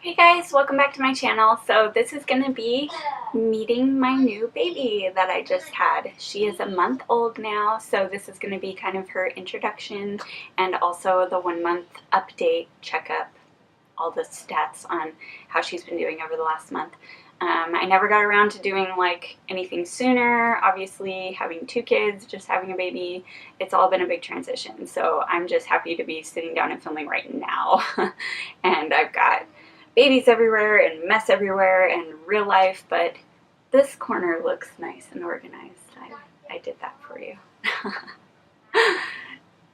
Hey guys, welcome back to my channel. So this is going to be meeting my new baby that I just had. She is a month old now, so this is going to be kind of her introduction and also the 1 month update checkup, all the stats on how she's been doing over the last month. I never got around to doing like anything sooner. Obviously, having 2 kids, just having a baby, it's all been a big transition. So I'm just happy to be sitting down and filming right now. And I've got babies everywhere and mess everywhere and real life, but this corner looks nice and organized. I did that for you.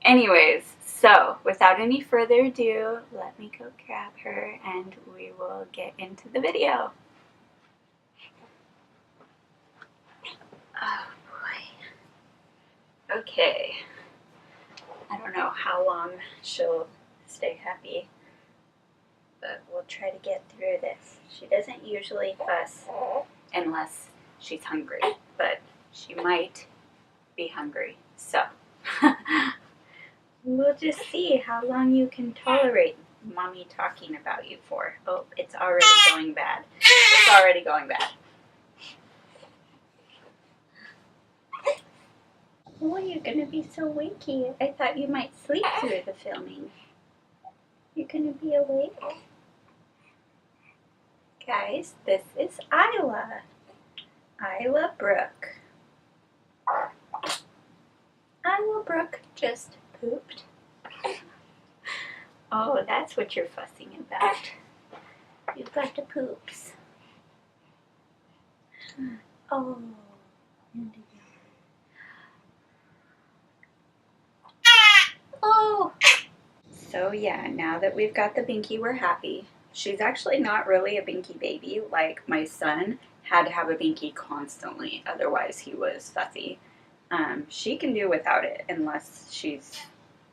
Anyways, so without any further ado, let me go grab her and we will get into the video. Oh boy. Okay. I don't know how long she'll stay happy, but we'll try to get through this. She doesn't usually fuss unless she's hungry, but she might be hungry. So we'll just see how long you can tolerate mommy talking about you for. Oh, it's already going bad. It's already going bad. Oh, you're going to be so wakey. I thought you might sleep through the filming. You're going to be awake? Guys, this is Isla. Isla Brooke. Isla Brooke just pooped. Oh, that's what you're fussing about. You've got the poops. Oh. Oh. So yeah, now that we've got the Binky, we're happy. She's actually not really a Binky baby. Like, my son had to have a Binky constantly, otherwise he was fussy. She can do without it unless she's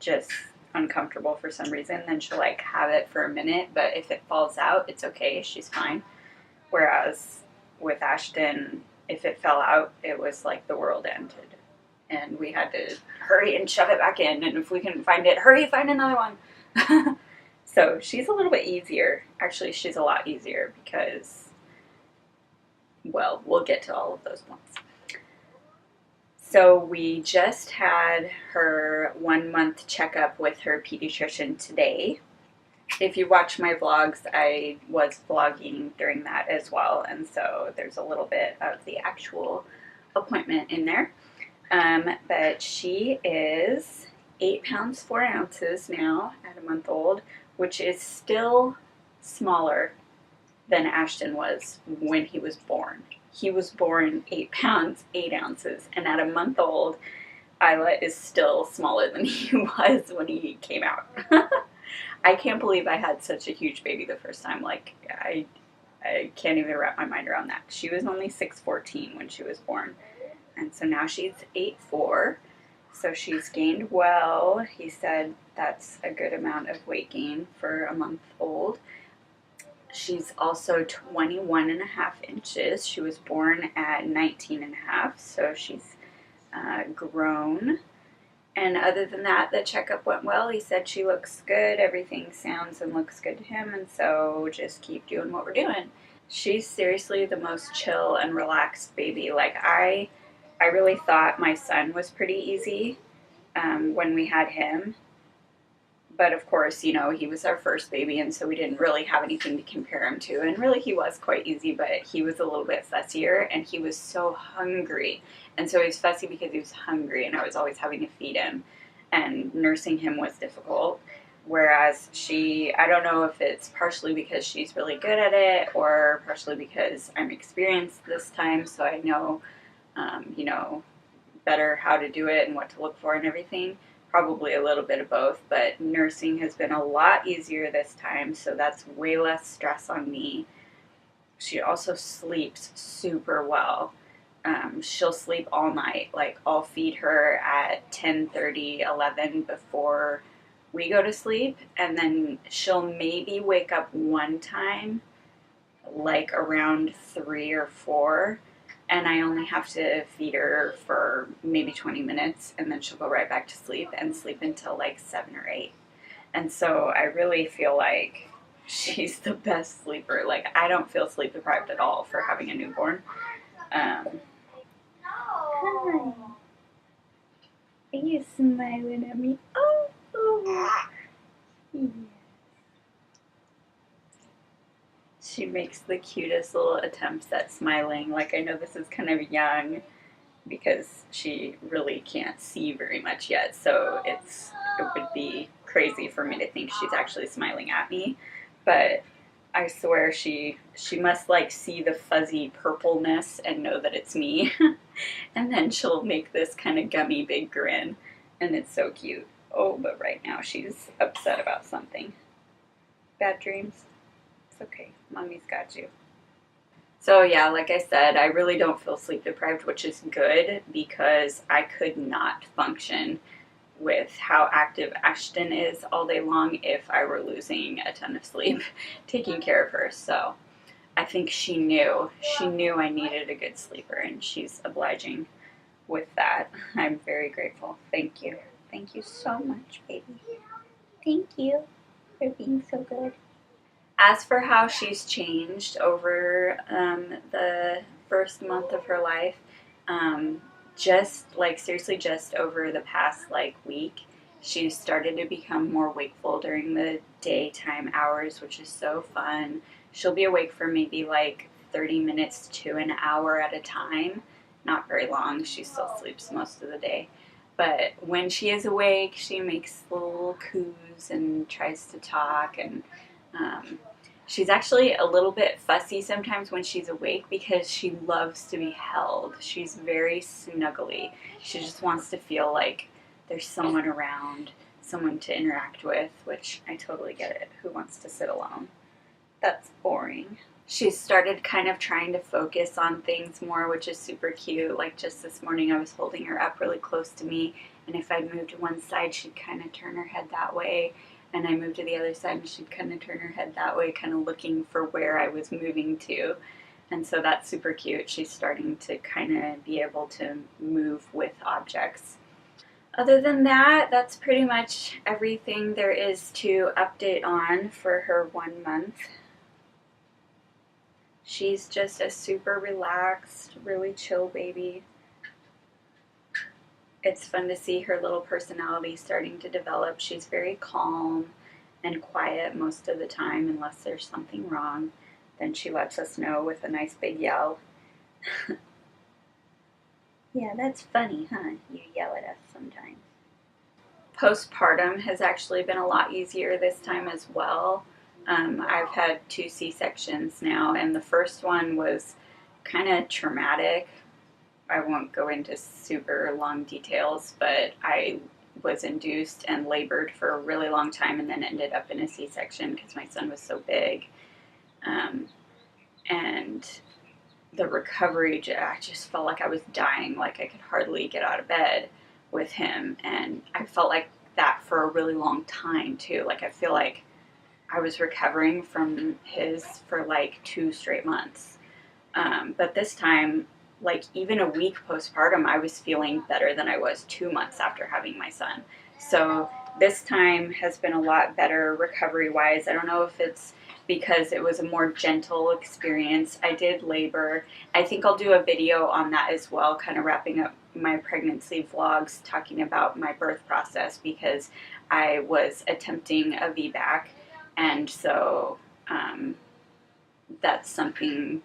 just uncomfortable for some reason. Then she'll like have it for a minute, but if it falls out, it's okay. She's fine. Whereas with Ashton, if it fell out, it was like the world ended. And we had to hurry and shove it back in. And if we couldn't find it, hurry, find another one. So she's a little bit easier. Actually, she's a lot easier because, well, we'll get to all of those ones. So we just had her 1 month checkup with her pediatrician today. If you watch my vlogs, I was vlogging during that as well, and so there's a little bit of the actual appointment in there. But she is 8 pounds 4 ounces now at a month old, which is still smaller than Ashton was when he was born. He was born 8 pounds 8 ounces, and at a month old, Isla is still smaller than he was when he came out. I can't believe I had such a huge baby the first time. Like, I can't even wrap my mind around that. She was only 6'14" when she was born, and so now she's 8'4", so she's gained well. He said that's a good amount of weight gain for a month old. She's also 21.5 inches. She was born at 19.5, so she's grown. And other than that, the checkup went well. He said she looks good. Everything sounds and looks good to him, and so just keep doing what we're doing. She's seriously the most chill and relaxed baby. Like, I really thought my son was pretty easy when we had him. But of course, you know, he was our first baby, and so we didn't really have anything to compare him to. And really, he was quite easy, but he was a little bit fussier, and he was so hungry. And so he was fussy because he was hungry, and I was always having to feed him. And nursing him was difficult. Whereas she, I don't know if it's partially because she's really good at it, or partially because I'm experienced this time, so I know, you know, better how to do it and what to look for and everything. Probably a little bit of both, but nursing has been a lot easier this time, so that's way less stress on me. She also sleeps super well. She'll sleep all night. Like, I'll feed her at 10:30, 11 before we go to sleep, and then she'll maybe wake up one time, like around 3 or 4, and I only have to feed her for maybe 20 minutes, and then she'll go right back to sleep and sleep until like 7 or 8. And so I really feel like She's the best sleeper. Like, I don't feel sleep deprived at all for having a newborn. Hi. Are you smiling at me? Oh, yeah. She makes the cutest little attempts at smiling. Like, I know this is kind of young because she really can't see very much yet, so it would be crazy for me to think she's actually smiling at me. But I swear she must like see the fuzzy purpleness and know that it's me. And then she'll make this kind of gummy big grin, and it's so cute. Oh, but right now she's upset about something. Bad dreams? It's okay. Mommy's got you. So yeah, like I said, I really don't feel sleep deprived, which is good because I could not function with how active Ashton is all day long if I were losing a ton of sleep taking care of her. So I think she knew I needed a good sleeper, and she's obliging with that. I'm very grateful. Thank you. Thank you so much, baby. Thank you for being so good. As for how she's changed over the first month of her life, just like seriously, just over the past like week, she's started to become more wakeful during the daytime hours, which is so fun. She'll be awake for maybe like 30 minutes to an hour at a time. Not very long. She still sleeps most of the day. But when she is awake, she makes little coos and tries to talk, and she's actually a little bit fussy sometimes when she's awake because she loves to be held. She's very snuggly. She just wants to feel like there's someone around, someone to interact with, which I totally get it. Who wants to sit alone? That's boring. She's started kind of trying to focus on things more, which is super cute. Like just this morning, I was holding her up really close to me, and if I moved to one side, she'd kind of turn her head that way. And I moved to the other side, and she'd kind of turn her head that way, kind of looking for where I was moving to. And so that's super cute. She's starting to kind of be able to move with objects. Other than that, that's pretty much everything there is to update on for her 1 month. She's just a super relaxed, really chill baby. It's fun to see her little personality starting to develop. She's very calm and quiet most of the time, unless there's something wrong. Then she lets us know with a nice big yell. Yeah, that's funny, huh? You yell at us sometimes. Postpartum has actually been a lot easier this time as well. I've had 2 C-sections now, and the first one was kind of traumatic. I won't go into super long details, but I was induced and labored for a really long time and then ended up in a C-section because my son was so big. And the recovery, I just felt like I was dying, like I could hardly get out of bed with him. And I felt like that for a really long time too. Like I feel like I was recovering from his for like 2 straight months. But this time, like even a week postpartum, I was feeling better than I was 2 months after having my son. So this time has been a lot better recovery wise. I don't know if it's because it was a more gentle experience. I did labor. I think I'll do a video on that as well, kind of wrapping up my pregnancy vlogs, talking about my birth process because I was attempting a VBAC, and so that's something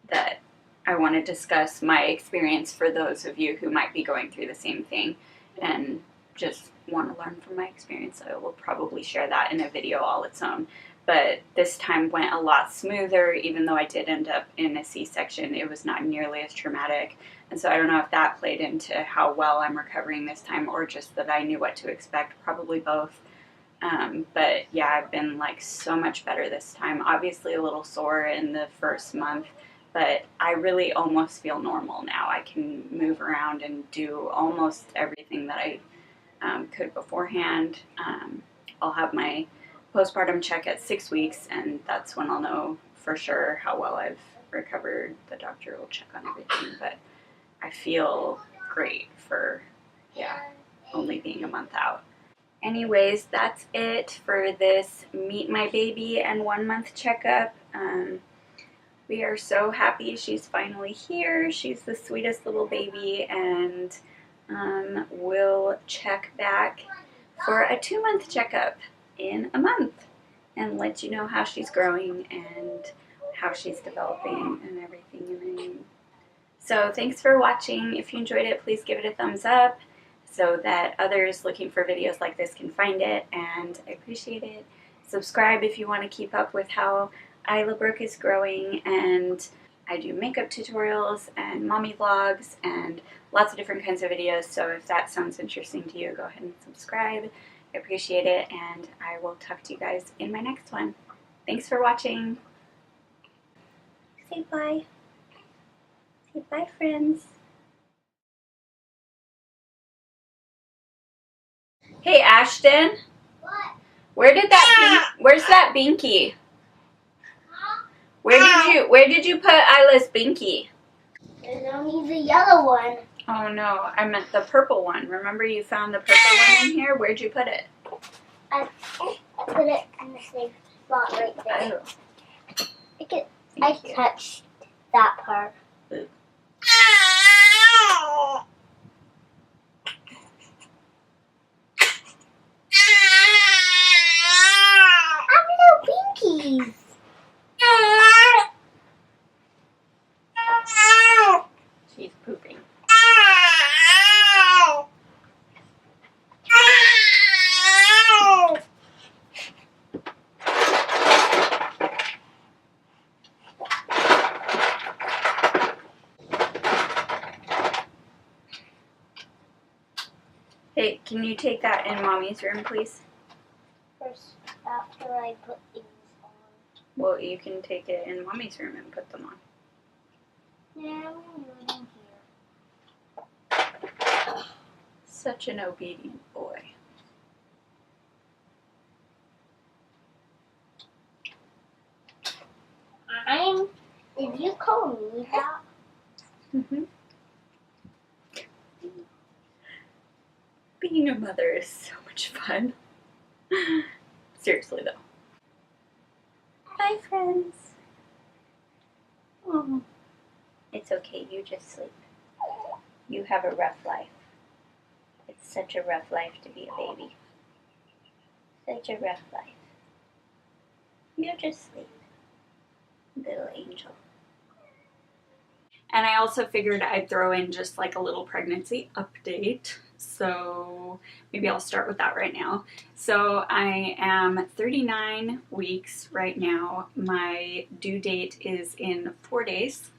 that I want to discuss my experience for those of you who might be going through the same thing and just want to learn from my experience. I will probably share that in a video all its own. But this time went a lot smoother, even though I did end up in a C-section. It was not nearly as traumatic. And so I don't know if that played into how well I'm recovering this time or just that I knew what to expect, probably both. But yeah, I've been like so much better this time. Obviously a little sore in the first month, but I really almost feel normal now. I can move around and do almost everything that I could beforehand. I'll have my postpartum check at 6 weeks, and that's when I'll know for sure how well I've recovered. The doctor will check on everything, but I feel great for, yeah, only being a month out. Anyways, that's it for this Meet My Baby and 1 month checkup. We are so happy she's finally here. She's the sweetest little baby, and we'll check back for a 2 month checkup in a month and let you know how she's growing and how she's developing and everything. So thanks for watching. If you enjoyed it, please give it a thumbs up so that others looking for videos like this can find it, and I appreciate it. Subscribe if you want to keep up with how Isla Brooke is growing, and I do makeup tutorials and mommy vlogs and lots of different kinds of videos, so if that sounds interesting to you, go ahead and subscribe. I appreciate it, and I will talk to you guys in my next one. Thanks for watching. Say bye. Say bye, friends. Hey, Ashton. What? Where's that binky? Where did you put Isla's binky? There's only the yellow one. Oh no, I meant the purple one. Remember you found the purple one in here? Where'd you put it? I put it in the safe spot right there. Oh. I touched that part. Ooh. I have little pinkies. She's pooping. Hey, can you take that in Mommy's room, please? First, after I put these on. Well, you can take it in Mommy's room and put them on. Yeah, I'm in here. Such an obedient boy. Did you call me that? Mm-hmm. Being a mother is so much fun. Seriously, though. Bye, friends. Oh. It's okay, you just sleep. You have a rough life. It's such a rough life to be a baby. Such a rough life. You just sleep. Little angel. And I also figured I'd throw in just like a little pregnancy update. So maybe I'll start with that right now. So I am 39 weeks right now. My due date is in 4 days.